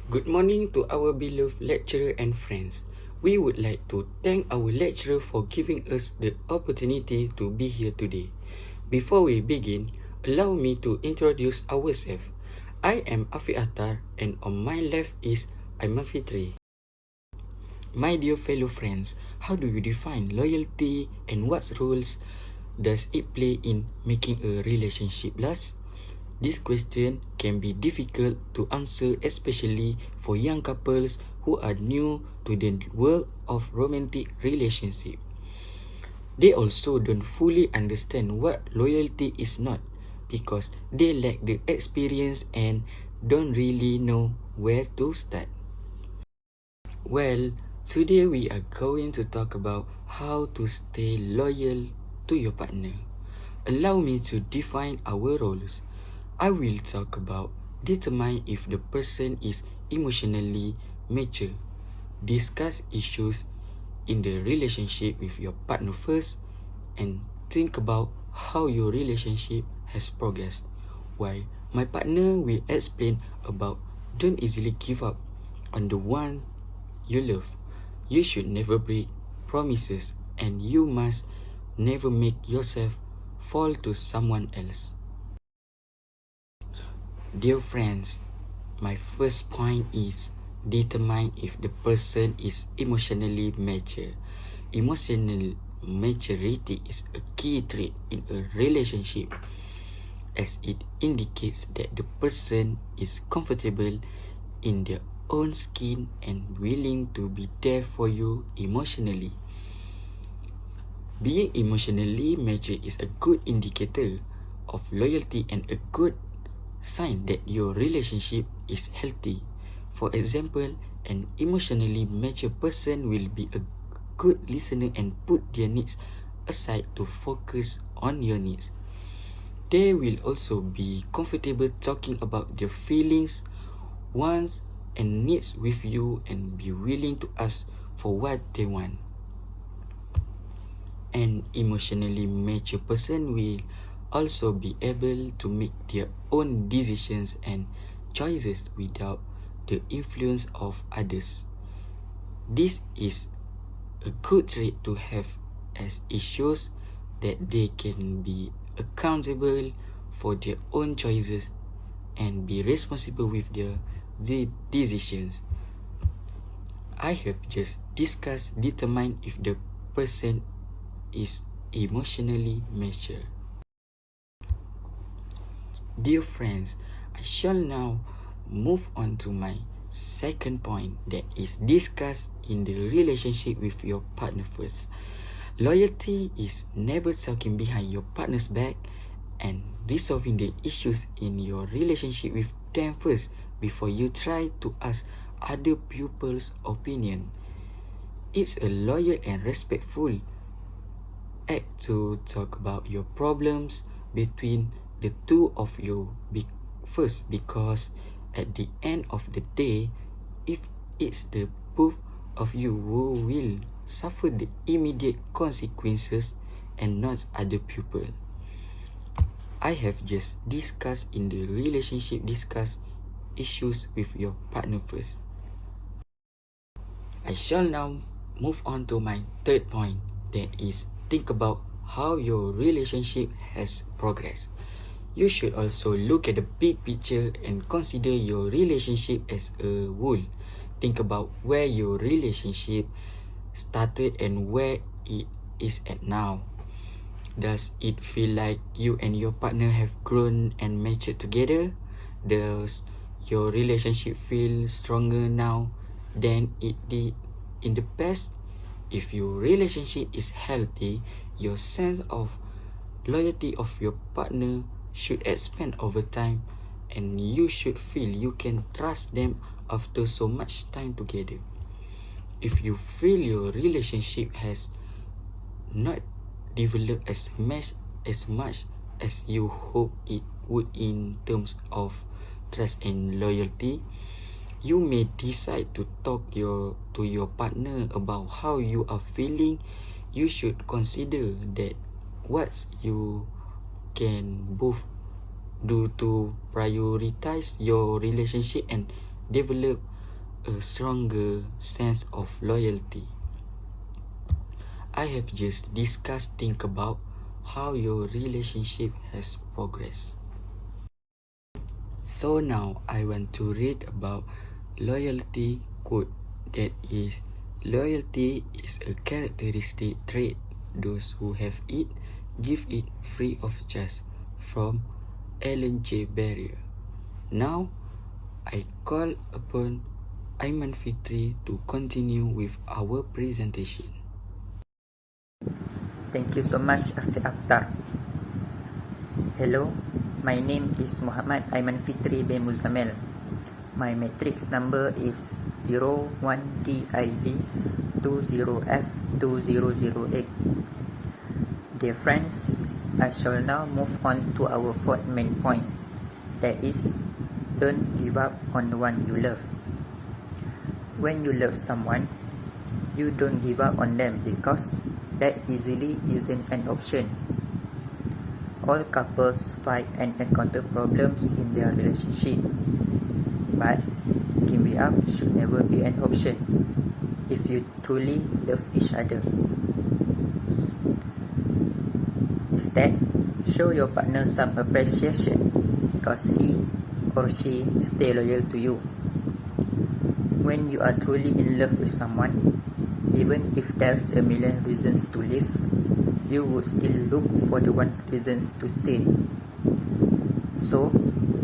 Good morning to our beloved lecturer and friends. We would like to thank our lecturer for giving us the opportunity to be here today. Before we begin, allow me to introduce ourselves. I am Afi Attar, and on my left is Aiman Fitri. My dear fellow friends, how do you define loyalty and what roles does it play in making a relationship last? This question can be difficult to answer, especially for young couples who are new to the world of romantic relationship. They also don't fully understand what loyalty is not because they lack the experience and don't really know where to start. Well, today we are going to talk about how to stay loyal to your partner. Allow me to define our roles. I will talk about determine if the person is emotionally mature, discuss issues in the relationship with your partner first, and think about how your relationship has progressed. While my partner will explain about don't easily give up on the one you love. You should never break promises and you must never make yourself fall to someone else. Dear friends, my first point is determine if the person is emotionally mature. Emotional maturity is a key trait in a relationship as it indicates that the person is comfortable in their own skin and willing to be there for you emotionally. Being emotionally mature is a good indicator of loyalty and a good sign that your relationship is healthy. For example, an emotionally mature person will be a good listener and put their needs aside to focus on your needs. They will also be comfortable talking about their feelings, wants, and needs with you and be willing to ask for what they want. An emotionally mature person will also be able to make their own decisions and choices without the influence of others. This is a good trait to have as it shows that they can be accountable for their own choices and be responsible with their decisions. I have just discussed determine if the person is emotionally mature. Dear friends, I shall now move on to my second point that is discussed in the relationship with your partner first. Loyalty is never talking behind your partner's back and resolving the issues in your relationship with them first before you try to ask other people's opinion. It's a loyal and respectful act to talk about your problems between the two of you first, because at the end of the day, if it's the both of you who will suffer the immediate consequences and not other people. I have just discussed in the relationship discuss issues with your partner first. I shall now move on to my third point that is think about how your relationship has progressed. You should also look at the big picture and consider your relationship as a whole. Think about where your relationship started and where it is at now. Does it feel like you and your partner have grown and matured together? Does your relationship feel stronger now than it did in the past? If your relationship is healthy, your sense of loyalty of your partner should expand over time and you should feel you can trust them after so much time together. If you feel your relationship has not developed as much as you hope it would in terms of trust and loyalty, you may decide to talk to your partner about how you are feeling. You should consider that what you can both do to prioritize your relationship and develop a stronger sense of loyalty. I have just discussed think about how your relationship has progressed. So now I want to read about loyalty quote that is loyalty is a characteristic trait. Those who have it give it free of charge from Ellen J. Barrier. Now I call upon Aiman Fitri to continue with our presentation. Thank you so much, Akhtar. Hello, my name is Muhammad Aiman Fitri bin Muzamil. My matrix number is 01DIB20F2008. Dear friends, I shall now move on to our fourth main point. That is, don't give up on the one you love. When you love someone, you don't give up on them because that easily isn't an option. All couples fight and encounter problems in their relationship, but giving up should never be an option if you truly love each other. Instead, show your partner some appreciation because he or she stay loyal to you. When you are truly in love with someone, even if there's a million reasons to leave, you would still look for the one reasons to stay. So,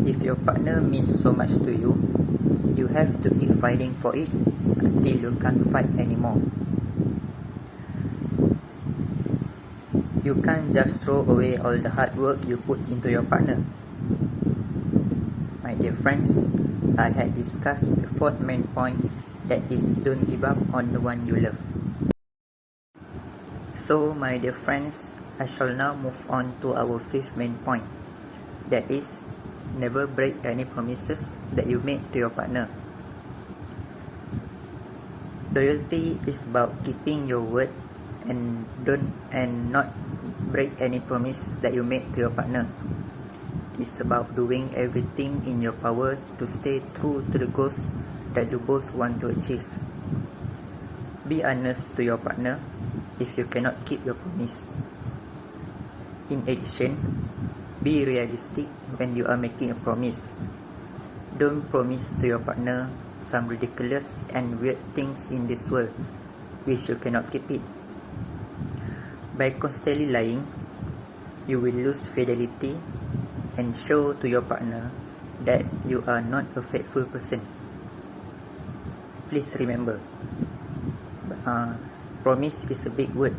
if your partner means so much to you, you have to keep fighting for it until you can't fight anymore. You can't just throw away all the hard work you put into your partner. My dear friends, I had discussed the fourth main point, that is, don't give up on the one you love. So, my dear friends, I shall now move on to our fifth main point, that is, never break any promises that you made to your partner. Loyalty is about keeping your word and not break any promise that you made to your partner. It's about doing everything in your power to stay true to the goals that you both want to achieve. Be honest to your partner if you cannot keep your promise. In addition, be realistic when you are making a promise. Don't promise to your partner some ridiculous and weird things in this world which you cannot keep it. By constantly lying, you will lose fidelity and show to your partner that you are not a faithful person. Please remember, promise is a big word.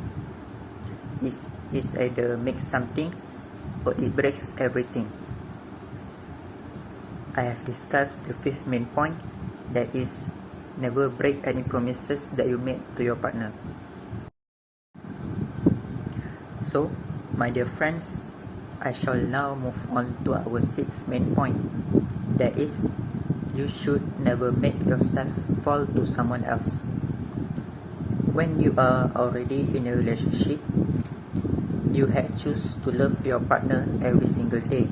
It either makes something or it breaks everything. I have discussed the fifth main point, that is, never break any promises that you made to your partner. So, my dear friends, I shall now move on to our sixth main point, that is, you should never make yourself fall to someone else. When you are already in a relationship, you have choose to love your partner every single day.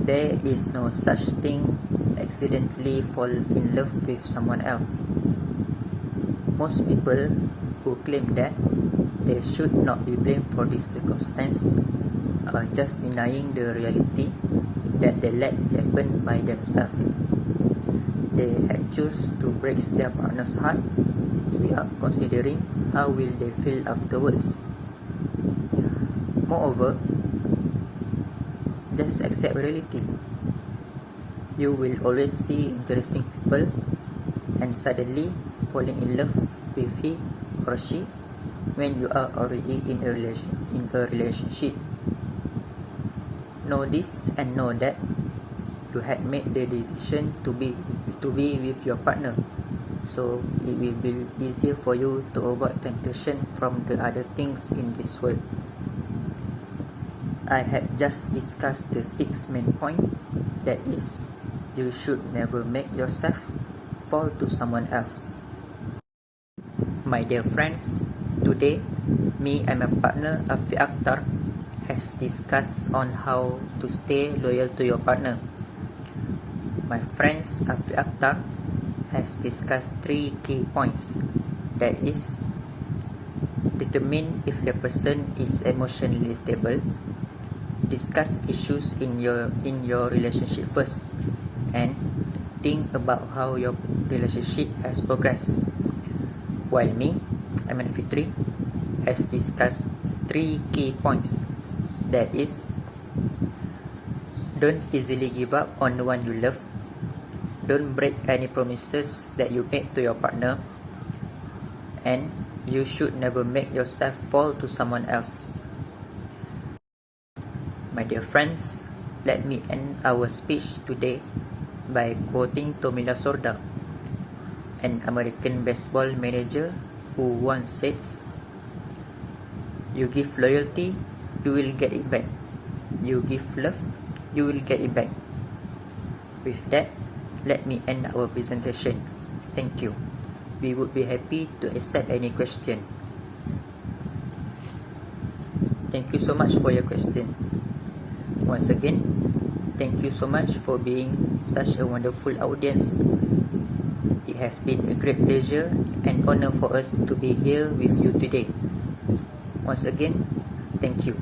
There is no such thing accidentally fall in love with someone else. Most people who claim that they should not be blamed for this circumstance are just denying the reality that they let happen by themselves. They had choose to break their partner's heart without considering how will they feel afterwards. Moreover, just accept reality. You will always see interesting people and suddenly falling in love with he or she when you are already in a relationship. Know this and know that you had made the decision to be with your partner, so it will be easier for you to avoid temptation from the other things in this world. I had just discussed the sixth main point, that is, you should never make yourself fall to someone else. My dear friends, today, me and my partner Akhtar has discussed on how to stay loyal to your partner. My friends Akhtar, has discussed 3 key points. That is, determine if the person is emotionally stable, discuss issues in your relationship first, and think about how your relationship has progressed. While me, Aiman Fitri, has discussed 3 key points. That is, don't easily give up on the one you love, don't break any promises that you made to your partner, and you should never make yourself fall to someone else. My dear friends, let me end our speech today by quoting Tommy Lasorda, an American baseball manager who once says, "You give loyalty, you will get it back. You give love, you will get it back." With that, let me end our presentation. Thank you. We would be happy to accept any question. Thank you so much for your question. Once again, thank you so much for being such a wonderful audience. It has been a great pleasure and honor for us to be here with you today. Once again, thank you.